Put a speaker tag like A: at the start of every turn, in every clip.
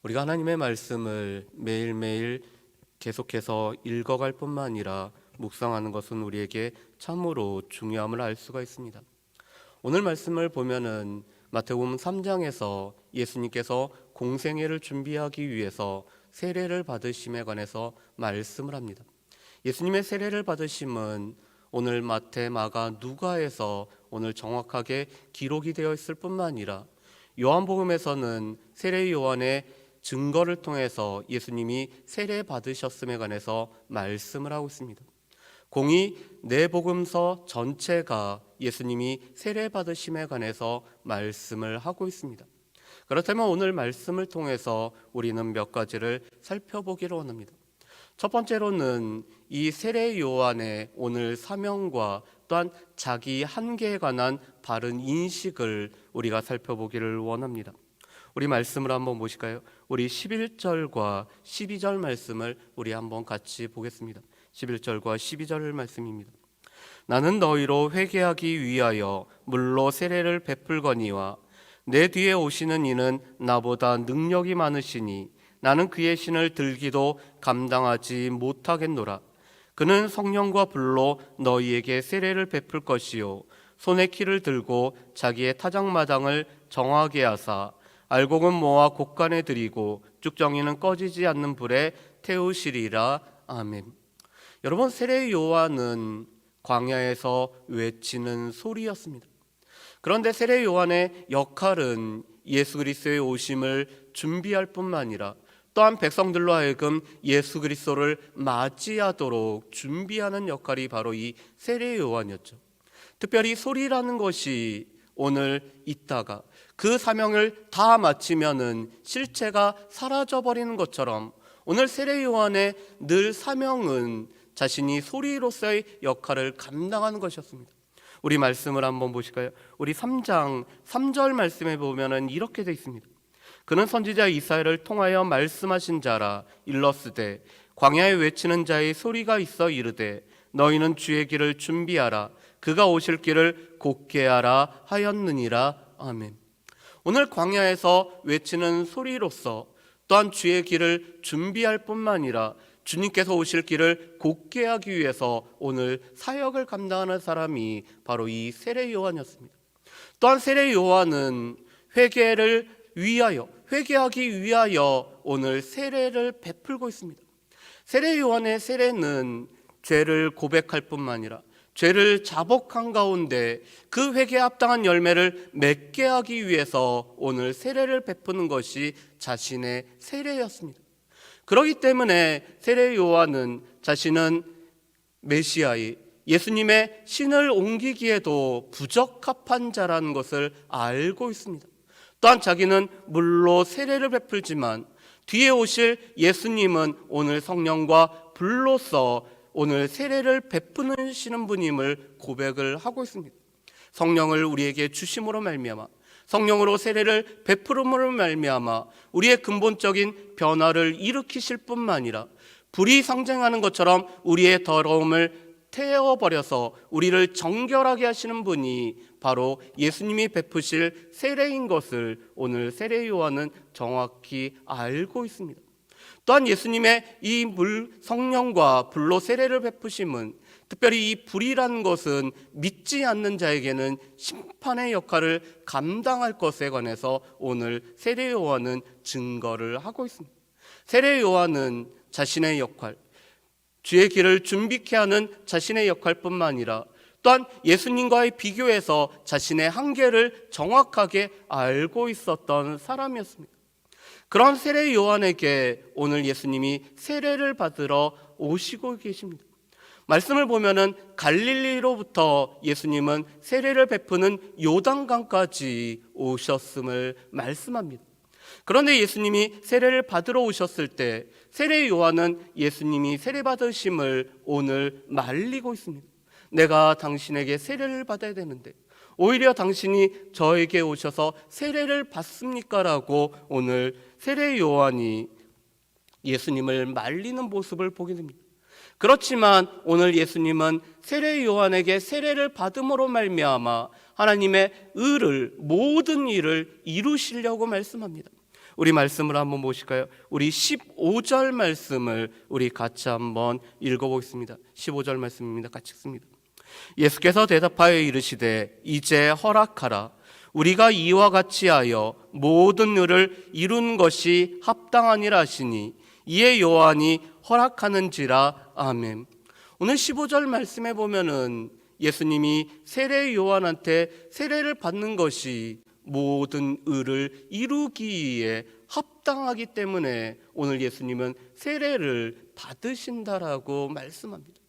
A: 우리가 하나님의 말씀을 매일매일 계속해서 읽어갈 뿐만 아니라 묵상하는 것은 우리에게 참으로 중요함을 알 수가 있습니다. 오늘 말씀을 보면은 마태복음 3장에서 예수님께서 공생애를 준비하기 위해서 세례를 받으심에 관해서 말씀을 합니다. 예수님의 세례를 받으심은 오늘 마태, 마가, 누가에서 오늘 정확하게 기록이 되어 있을 뿐만 아니라 요한복음에서는 세례 요한의 증거를 통해서 예수님이 세례 받으셨음에 관해서 말씀을 하고 있습니다. 공이 네 복음서 전체가 예수님이 세례 받으심에 관해서 말씀을 하고 있습니다. 그렇다면 오늘 말씀을 통해서 우리는 몇 가지를 살펴보기를 원합니다. 첫 번째로는 이 세례 요한의 오늘 사명과 또한 자기 한계에 관한 바른 인식을 우리가 살펴보기를 원합니다. 우리 말씀을 한번 보실까요? 우리 11절과 12절 말씀을 우리 한번 같이 보겠습니다. 11절과 12절 말씀입니다. 나는 너희로 회개하기 위하여 물로 세례를 베풀거니와 내 뒤에 오시는 이는 나보다 능력이 많으시니 나는 그의 신을 들기도 감당하지 못하겠노라. 그는 성령과 불로 너희에게 세례를 베풀 것이요 손에 키를 들고 자기의 타작마당을 정하게 하사 알곡은 모아 곡간에 들이고 쭉정이는 꺼지지 않는 불에 태우시리라. 아멘. 여러분, 세례 요한은 광야에서 외치는 소리였습니다. 그런데 세례 요한의 역할은 예수 그리스도의 오심을 준비할 뿐만 아니라 또한 백성들로 하여금 예수 그리스도를 맞이하도록 준비하는 역할이 바로 이 세례 요한이었죠. 특별히 소리라는 것이 오늘 있다가 그 사명을 다 마치면은 실체가 사라져버리는 것처럼 오늘 세례 요한의 늘 사명은 자신이 소리로서의 역할을 감당하는 것이었습니다. 우리 말씀을 한번 보실까요? 우리 3장 3절 말씀에 보면은 이렇게 되어 있습니다. 그는 선지자 이사야를 통하여 말씀하신 자라. 일러스되 광야에 외치는 자의 소리가 있어 이르되 너희는 주의 길을 준비하라. 그가 오실 길을 곧게 하라 하였느니라. 아멘. 오늘 광야에서 외치는 소리로서 또한 주의 길을 준비할 뿐만 아니라 주님께서 오실 길을 곧게 하기 위해서 오늘 사역을 감당하는 사람이 바로 이 세례 요한이었습니다. 또한 세례 요한은 회개하기 위하여 오늘 세례를 베풀고 있습니다. 세례 요한의 세례는 죄를 고백할 뿐만 아니라 죄를 자복한 가운데 그 회개에 합당한 열매를 맺게 하기 위해서 오늘 세례를 베푸는 것이 자신의 세례였습니다. 그렇기 때문에 세례 요한은 자신은 메시아의 예수님의 신을 옮기기에도 부적합한 자라는 것을 알고 있습니다. 또한 자기는 물로 세례를 베풀지만 뒤에 오실 예수님은 오늘 성령과 불로서 오늘 세례를 베푸시는 분임을 고백을 하고 있습니다. 성령을 우리에게 주심으로 말미암아 성령으로 세례를 베풀음으로 말미암아 우리의 근본적인 변화를 일으키실 뿐만 아니라 불이 상징하는 것처럼 우리의 더러움을 태워버려서 우리를 정결하게 하시는 분이 바로 예수님이 베푸실 세례인 것을 오늘 세례 요한은 정확히 알고 있습니다. 또한 예수님의 이 성령과 불로 세례를 베푸심은 특별히 이 불이라는 것은 믿지 않는 자에게는 심판의 역할을 감당할 것에 관해서 오늘 세례 요한은 증거를 하고 있습니다. 세례 요한은 자신의 역할, 주의 길을 준비케 하는 자신의 역할뿐만 아니라 또한 예수님과의 비교에서 자신의 한계를 정확하게 알고 있었던 사람이었습니다. 그런 세례 요한에게 오늘 예수님이 세례를 받으러 오시고 계십니다. 말씀을 보면은 갈릴리로부터 예수님은 세례를 베푸는 요단강까지 오셨음을 말씀합니다. 그런데 예수님이 세례를 받으러 오셨을 때 세례 요한은 예수님이 세례 받으심을 오늘 말리고 있습니다. 내가 당신에게 세례를 받아야 되는데 오히려 당신이 저에게 오셔서 세례를 받습니까? 라고 오늘 세례 요한이 예수님을 말리는 모습을 보게 됩니다. 그렇지만 오늘 예수님은 세례 요한에게 세례를 받음으로 말미암아 하나님의 의를 모든 일을 이루시려고 말씀합니다. 우리 말씀을 한번 보실까요? 우리 15절 말씀을 우리 같이 한번 읽어보겠습니다. 15절 말씀입니다. 같이 읽습니다. 예수께서 대답하여 이르시되 이제 허락하라. 우리가 이와 같이 하여 모든 일을 이룬 것이 합당하니라 하시니 이에 요한이 허락하는지라. 아멘. 오늘 15절 말씀에 보면은 예수님이 세례 요한한테 세례를 받는 것이 모든 의를 이루기에 합당하기 때문에 오늘 예수님은 세례를 받으신다라고 말씀합니다.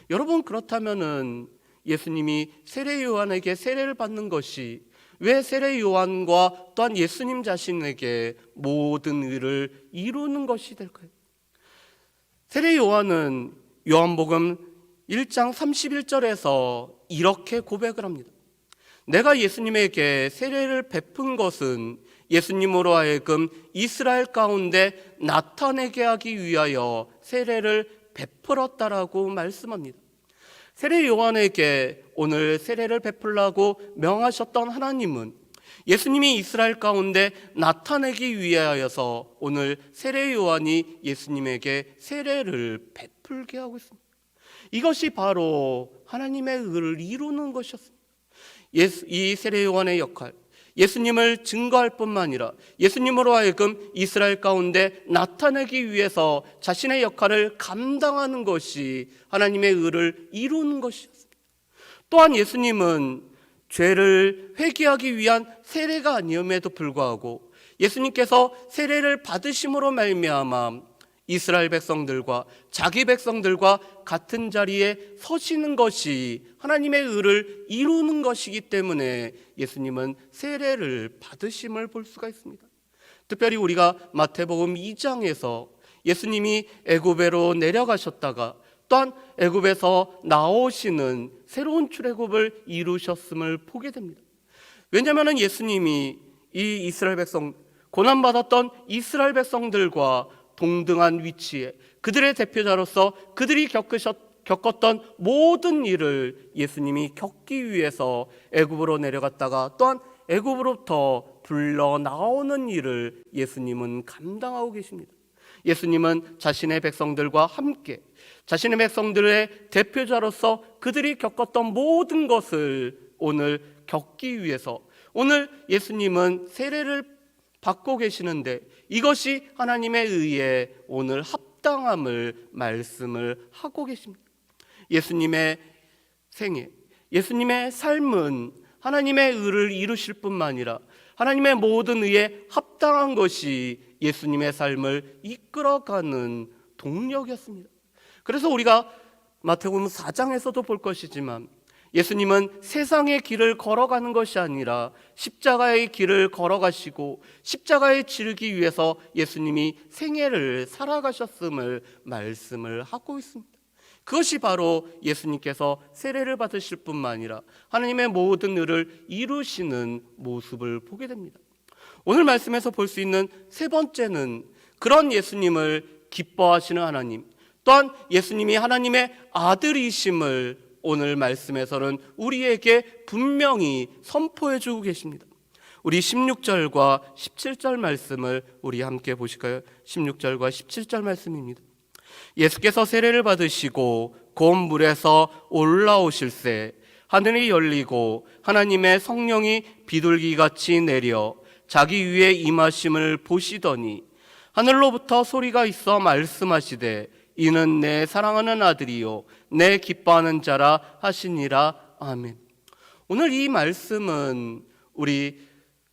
A: 여러분, 그렇다면은 예수님이 세례 요한에게 세례를 받는 것이 왜 세례 요한과 또한 예수님 자신에게 모든 의를 이루는 것이 될까요? 세례 요한은 요한복음 1장 31절에서 이렇게 고백을 합니다. 내가 예수님에게 세례를 베푼 것은 예수님으로 하여금 이스라엘 가운데 나타내게 하기 위하여 세례를 베풀었다라고 말씀합니다. 세례 요한에게 오늘 세례를 베풀라고 명하셨던 하나님은 예수님이 이스라엘 가운데 나타내기 위하여서 오늘 세례 요한이 예수님에게 세례를 베풀게 하고 있습니다. 이것이 바로 하나님의 의를 이루는 것이었습니다. 이 세례 요한의 역할, 예수님을 증거할 뿐만 아니라 예수님으로 하여금 이스라엘 가운데 나타내기 위해서 자신의 역할을 감당하는 것이 하나님의 의를 이루는 것이었습니다. 또한 예수님은 죄를 회개하기 위한 세례가 아니음에도 불구하고 예수님께서 세례를 받으심으로 말미암아 이스라엘 백성들과 자기 백성들과 같은 자리에 서시는 것이 하나님의 의를 이루는 것이기 때문에 예수님은 세례를 받으심을 볼 수가 있습니다. 특별히 우리가 마태복음 2장에서 예수님이 애굽으로 내려가셨다가 또한 애굽에서 나오시는 새로운 출애굽을 이루셨음을 보게 됩니다. 왜냐하면 예수님이 이 이스라엘 백성, 고난받았던 이스라엘 백성들과 동등한 위치에 그들의 대표자로서 그들이 겪었던 모든 일을 예수님이 겪기 위해서 애굽으로 내려갔다가 또한 애굽으로부터 불러 나오는 일을 예수님은 감당하고 계십니다. 예수님은 자신의 백성들과 함께 자신의 백성들의 대표자로서 그들이 겪었던 모든 것을 오늘 겪기 위해서 오늘 예수님은 세례를 받고 계시는데 이것이 하나님의 의에 오늘 합당함을 말씀을 하고 계십니다. 예수님의 생애, 예수님의 삶은 하나님의 의를 이루실 뿐만 아니라 하나님의 모든 의에 합당한 것이 예수님의 삶을 이끌어가는 동력이었습니다. 그래서 우리가 마태복음 4장에서도 볼 것이지만 예수님은 세상의 길을 걸어가는 것이 아니라 십자가의 길을 걸어가시고 십자가에 지르기 위해서 예수님이 생애를 살아가셨음을 말씀을 하고 있습니다. 그것이 바로 예수님께서 세례를 받으실 뿐만 아니라 하나님의 모든 일을 이루시는 모습을 보게 됩니다. 오늘 말씀에서 볼 수 있는 세 번째는 그런 예수님을 기뻐하시는 하나님, 또한 예수님이 하나님의 아들이심을 오늘 말씀에서는 우리에게 분명히 선포해 주고 계십니다. 우리 16절과 17절 말씀을 우리 함께 보실까요? 16절과 17절 말씀입니다. 예수께서 세례를 받으시고 곧 물에서 올라오실새 하늘이 열리고 하나님의 성령이 비둘기같이 내려 자기 위에 임하심을 보시더니 하늘로부터 소리가 있어 말씀하시되 이는 내 사랑하는 아들이요 내 기뻐하는 자라 하시니라. 아멘. 오늘 이 말씀은 우리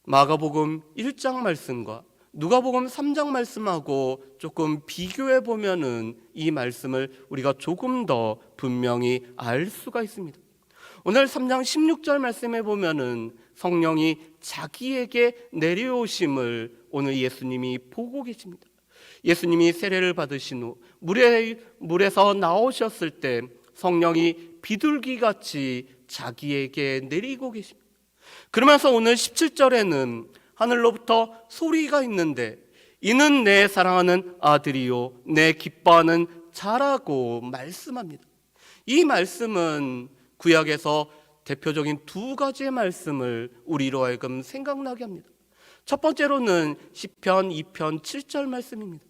A: 마가복음 1장 말씀과 누가복음 3장 말씀하고 조금 비교해 보면은 이 말씀을 우리가 조금 더 분명히 알 수가 있습니다. 오늘 3장 16절 말씀에 보면은 성령이 자기에게 내려오심을 오늘 예수님이 보고 계십니다. 예수님이 세례를 받으신 후 물에서 나오셨을 때 성령이 비둘기같이 자기에게 내리고 계십니다. 그러면서 오늘 17절에는 하늘로부터 소리가 있는데 이는 내 사랑하는 아들이요 내 기뻐하는 자라고 말씀합니다. 이 말씀은 구약에서 대표적인 두 가지의 말씀을 우리로 하여금 생각나게 합니다. 첫 번째로는 시편 2편 7절 말씀입니다.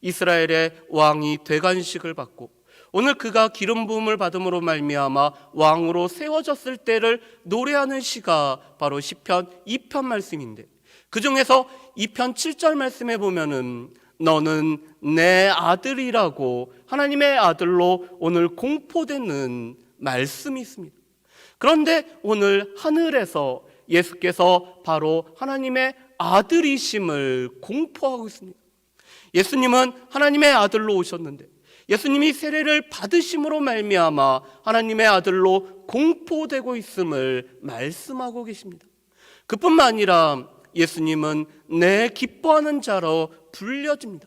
A: 이스라엘의 왕이 대관식을 받고 오늘 그가 기름 부음을 받음으로 말미암아 왕으로 세워졌을 때를 노래하는 시가 바로 시편 2편 말씀인데, 그 중에서 2편 7절 말씀에 보면은 너는 내 아들이라고 하나님의 아들로 오늘 공포되는 말씀이 있습니다. 그런데 오늘 하늘에서 예수께서 바로 하나님의 아들이심을 공포하고 있습니다. 예수님은 하나님의 아들로 오셨는데 예수님이 세례를 받으심으로 말미암아 하나님의 아들로 공포되고 있음을 말씀하고 계십니다. 그뿐만 아니라 예수님은 내 기뻐하는 자로 불려집니다.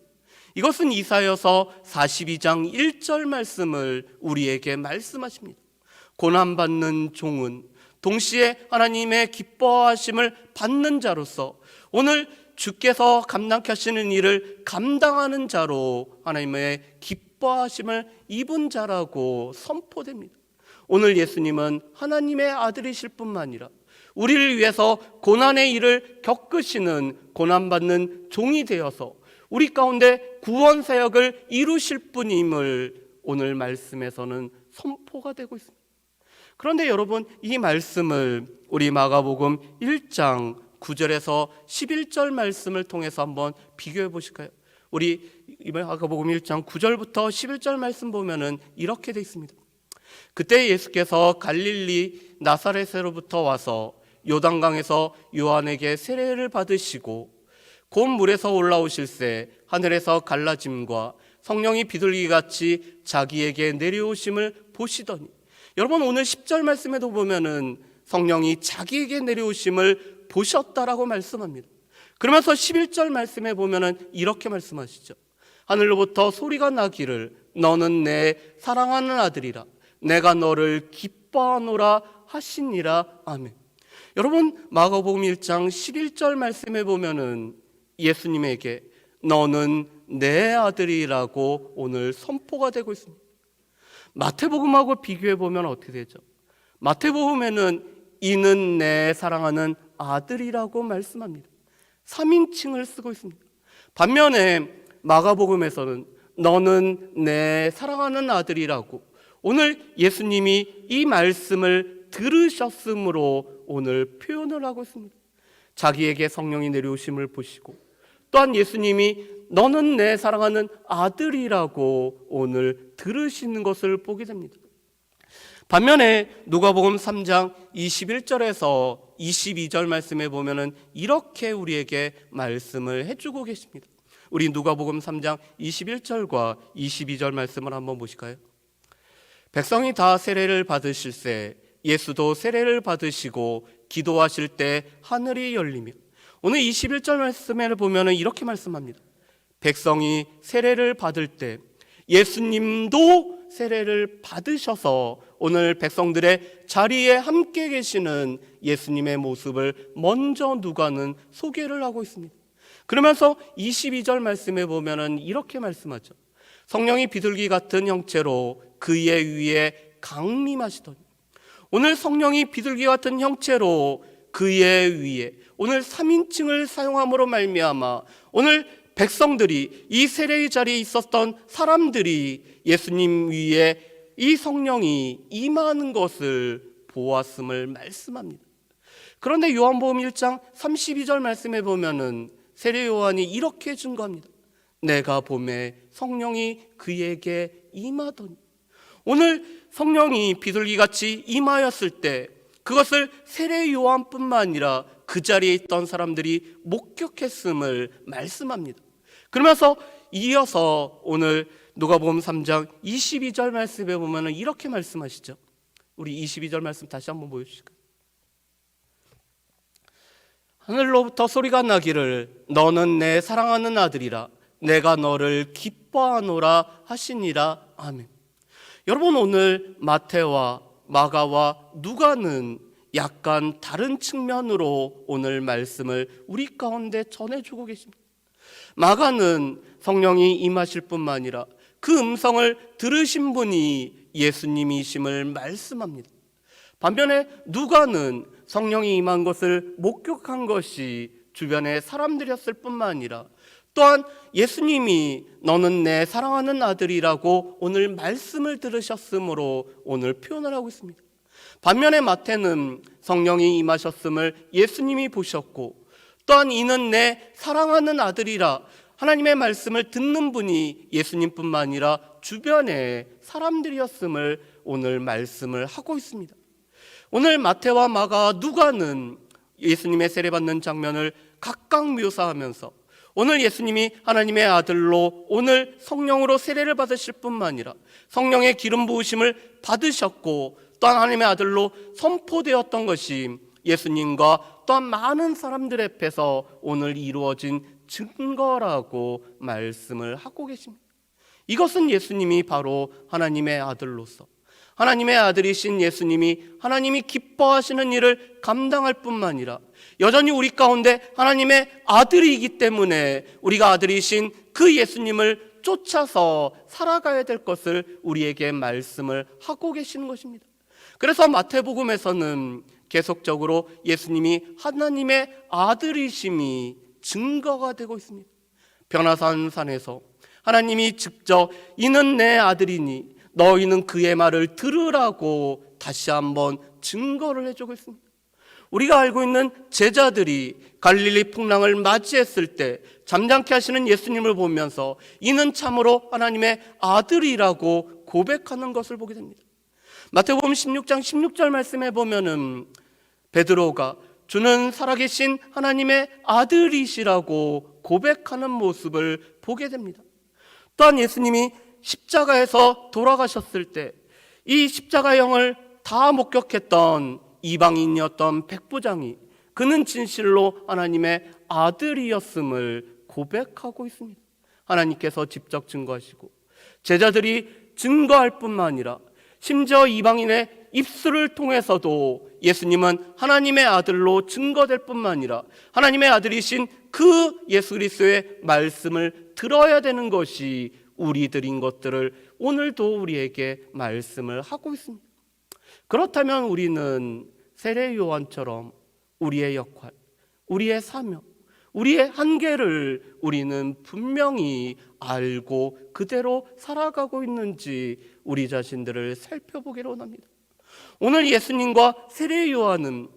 A: 이것은 이사야서 42장 1절 말씀을 우리에게 말씀하십니다. 고난받는 종은 동시에 하나님의 기뻐하심을 받는 자로서 오늘 주께서 감당케 하시는 일을 감당하는 자로 하나님의 기뻐하심을 입은 자라고 선포됩니다. 오늘 예수님은 하나님의 아들이실 뿐만 아니라 우리를 위해서 고난의 일을 겪으시는 고난받는 종이 되어서 우리 가운데 구원 사역을 이루실 분임을 오늘 말씀에서는 선포가 되고 있습니다. 그런데 여러분, 이 말씀을 우리 마가복음 1장 9절에서 11절 말씀을 통해서 한번 비교해 보실까요? 우리 마가복음 1장 9절부터 11절 말씀 보면은 이렇게 되어 있습니다. 그때 예수께서 갈릴리 나사렛으로부터 와서 요단강에서 요한에게 세례를 받으시고 곧 물에서 올라오실새 하늘에서 갈라짐과 성령이 비둘기같이 자기에게 내려오심을 보시더니, 여러분 오늘 10절 말씀에도 보면은 성령이 자기에게 내려오심을 보셨다라고 말씀합니다. 그러면서 11절 말씀에 보면은 이렇게 말씀하시죠. 하늘로부터 소리가 나기를 너는 내 사랑하는 아들이라 내가 너를 기뻐하노라 하시니라. 아멘. 여러분 마가복음 1장 11절 말씀에 보면은 예수님에게 너는 내 아들이라고 오늘 선포가 되고 있습니다. 마태복음하고 비교해 보면 어떻게 되죠? 마태복음에는 이는 내 사랑하는 아들이라고 말씀합니다. 3인칭을 쓰고 있습니다. 반면에 마가복음에서는 너는 내 사랑하는 아들이라고 오늘 예수님이 이 말씀을 들으셨으므로 오늘 표현을 하고 있습니다. 자기에게 성령이 내려오심을 보시고 또한 예수님이 너는 내 사랑하는 아들이라고 오늘 들으시는 것을 보게 됩니다. 반면에 누가복음 3장 21절에서 22절 말씀에 보면은 이렇게 우리에게 말씀을 해주고 계십니다. 우리 누가복음 3장 21절과 22절 말씀을 한번 보실까요? 백성이 다 세례를 받으실새 예수도 세례를 받으시고 기도하실 때 하늘이 열리며, 오늘 21절 말씀에 보면은 이렇게 말씀합니다. 백성이 세례를 받을 때 예수님도 세례를 받으셔서 오늘 백성들의 자리에 함께 계시는 예수님의 모습을 먼저 누가는 소개를 하고 있습니다. 그러면서 22절 말씀에 보면은 이렇게 말씀하죠. 성령이 비둘기 같은 형체로 그의 위에 강림하시더니, 오늘 성령이 비둘기 같은 형체로 그의 위에 오늘 3인칭을 사용함으로 말미암아 오늘 백성들이 이 세례의 자리에 있었던 사람들이 예수님 위에 이 성령이 임하는 것을 보았음을 말씀합니다. 그런데 요한복음 1장 32절 말씀에 보면은 세례 요한이 이렇게 증거합니다. 내가 보매 성령이 그에게 임하더니, 오늘 성령이 비둘기같이 임하였을 때 그것을 세례 요한뿐만 아니라 그 자리에 있던 사람들이 목격했음을 말씀합니다. 그러면서 이어서 오늘 누가복음 3장 22절 말씀에 보면 이렇게 말씀하시죠. 우리 22절 말씀 다시 한번 보여주실까요? 하늘로부터 소리가 나기를 너는 내 사랑하는 아들이라 내가 너를 기뻐하노라 하시니라. 아멘. 여러분 오늘 마태와 마가와 누가는 약간 다른 측면으로 오늘 말씀을 우리 가운데 전해주고 계십니다. 마가는 성령이 임하실 뿐만 아니라 그 음성을 들으신 분이 예수님이심을 말씀합니다. 반면에 누가는 성령이 임한 것을 목격한 것이 주변의 사람들이었을 뿐만 아니라 또한 예수님이 너는 내 사랑하는 아들이라고 오늘 말씀을 들으셨으므로 오늘 표현을 하고 있습니다. 반면에 마태는 성령이 임하셨음을 예수님이 보셨고 또한 이는 내 사랑하는 아들이라 하나님의 말씀을 듣는 분이 예수님뿐만 아니라 주변의 사람들이었음을 오늘 말씀을 하고 있습니다. 오늘 마태와 마가, 누가는 예수님의 세례받는 장면을 각각 묘사하면서 오늘 예수님이 하나님의 아들로 오늘 성령으로 세례를 받으실 뿐만 아니라 성령의 기름 부으심을 받으셨고 또한 하나님의 아들로 선포되었던 것이 예수님과 또한 많은 사람들 앞에서 오늘 이루어진 증거라고 말씀을 하고 계십니다. 이것은 예수님이 바로 하나님의 아들로서 하나님의 아들이신 예수님이 하나님이 기뻐하시는 일을 감당할 뿐만 아니라 여전히 우리 가운데 하나님의 아들이기 때문에 우리가 아들이신 그 예수님을 쫓아서 살아가야 될 것을 우리에게 말씀을 하고 계시는 것입니다. 그래서 마태복음에서는 계속적으로 예수님이 하나님의 아들이심이 증거가 되고 있습니다. 변화산 산에서 하나님이 직접 이는 내 아들이니 너희는 그의 말을 들으라고 다시 한번 증거를 해주고 있습니다. 우리가 알고 있는 제자들이 갈릴리 풍랑을 맞이했을 때 잠잠케 하시는 예수님을 보면서 이는 참으로 하나님의 아들이라고 고백하는 것을 보게 됩니다. 마태복음 16장 16절 말씀에 보면은 베드로가 주는 살아계신 하나님의 아들이시라고 고백하는 모습을 보게 됩니다. 또한 예수님이 십자가에서 돌아가셨을 때 이 십자가형을 다 목격했던 이방인이었던 백부장이 그는 진실로 하나님의 아들이었음을 고백하고 있습니다. 하나님께서 직접 증거하시고 제자들이 증거할 뿐만 아니라 심지어 이방인의 입술을 통해서도 예수님은 하나님의 아들로 증거될 뿐만 아니라 하나님의 아들이신 그 예수 그리스도의 말씀을 들어야 되는 것이 우리들인 것들을 오늘도 우리에게 말씀을 하고 있습니다. 그렇다면 우리는 세례 요한처럼 우리의 역할, 우리의 사명, 우리의 한계를 우리는 분명히 알고 그대로 살아가고 있는지 우리 자신들을 살펴보기를 원합니다. 오늘 예수님과 세례 요한은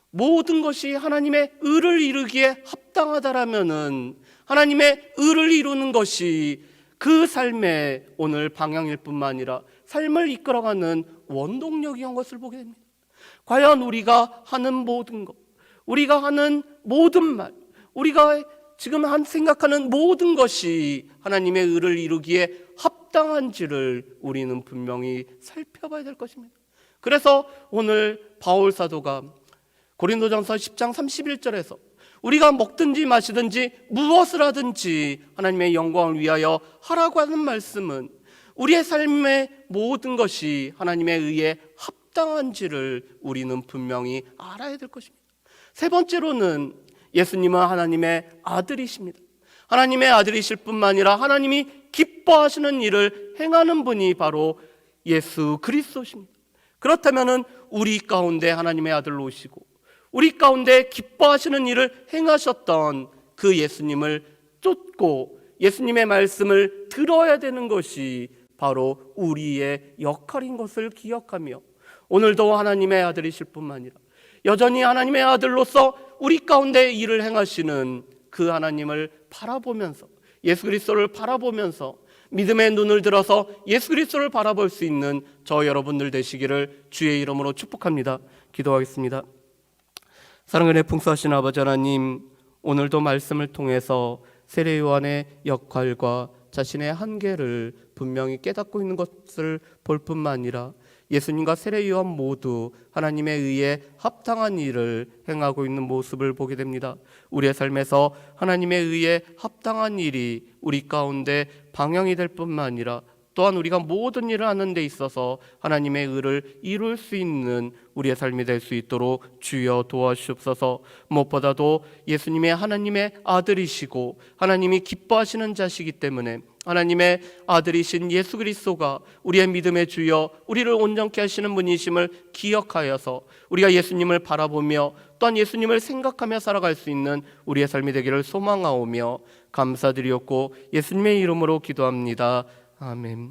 A: 모든 것이 하나님의 의를 이루기에 합당하다라면은 하나님의 의를 이루는 것이 그 삶의 오늘 방향일 뿐만 아니라 삶을 이끌어가는 원동력이한 것을 보게 됩니다. 과연 우리가 하는 모든 것, 우리가 하는 모든 말, 우리가 지금 생각하는 모든 것이 하나님의 의를 이루기에 합당한지를 우리는 분명히 살펴봐야 될 것입니다. 그래서 오늘 바울 사도가 고린도전서 10장 31절에서 우리가 먹든지 마시든지 무엇을 하든지 하나님의 영광을 위하여 하라고 하는 말씀은 우리의 삶의 모든 것이 하나님의 의에 합당한지를 우리는 분명히 알아야 될 것입니다. 세 번째로는 예수님은 하나님의 아들이십니다. 하나님의 아들이실 뿐만 아니라 하나님이 기뻐하시는 일을 행하는 분이 바로 예수 그리스도십니다. 그렇다면 우리 가운데 하나님의 아들로 오시고 우리 가운데 기뻐하시는 일을 행하셨던 그 예수님을 쫓고 예수님의 말씀을 들어야 되는 것이 바로 우리의 역할인 것을 기억하며 오늘도 하나님의 아들이실 뿐만 아니라 여전히 하나님의 아들로서 우리 가운데 일을 행하시는 그 하나님을 바라보면서 예수 그리스도를 바라보면서 믿음의 눈을 들어서 예수 그리스도를 바라볼 수 있는 저 여러분들 되시기를 주의 이름으로 축복합니다. 기도하겠습니다. 사랑의 풍성하신 아버지 하나님, 오늘도 말씀을 통해서 세례 요한의 역할과 자신의 한계를 분명히 깨닫고 있는 것을 볼 뿐만 아니라 예수님과 세례 요한 모두 하나님의 의에 합당한 일을 행하고 있는 모습을 보게 됩니다. 우리의 삶에서 하나님의 의에 합당한 일이 우리 가운데 방향이 될 뿐만 아니라 또한 우리가 모든 일을 하는 데 있어서 하나님의 의를 이룰 수 있는 우리의 삶이 될 수 있도록 주여 도와주옵소서. 무엇보다도 예수님의 하나님의 아들이시고 하나님이 기뻐하시는 자시기 때문에 하나님의 아들이신 예수 그리스도가 우리의 믿음의 주여 우리를 온전케 하시는 분이심을 기억하여서 우리가 예수님을 바라보며 또한 예수님을 생각하며 살아갈 수 있는 우리의 삶이 되기를 소망하오며 감사드리옵고 예수님의 이름으로 기도합니다. 아멘.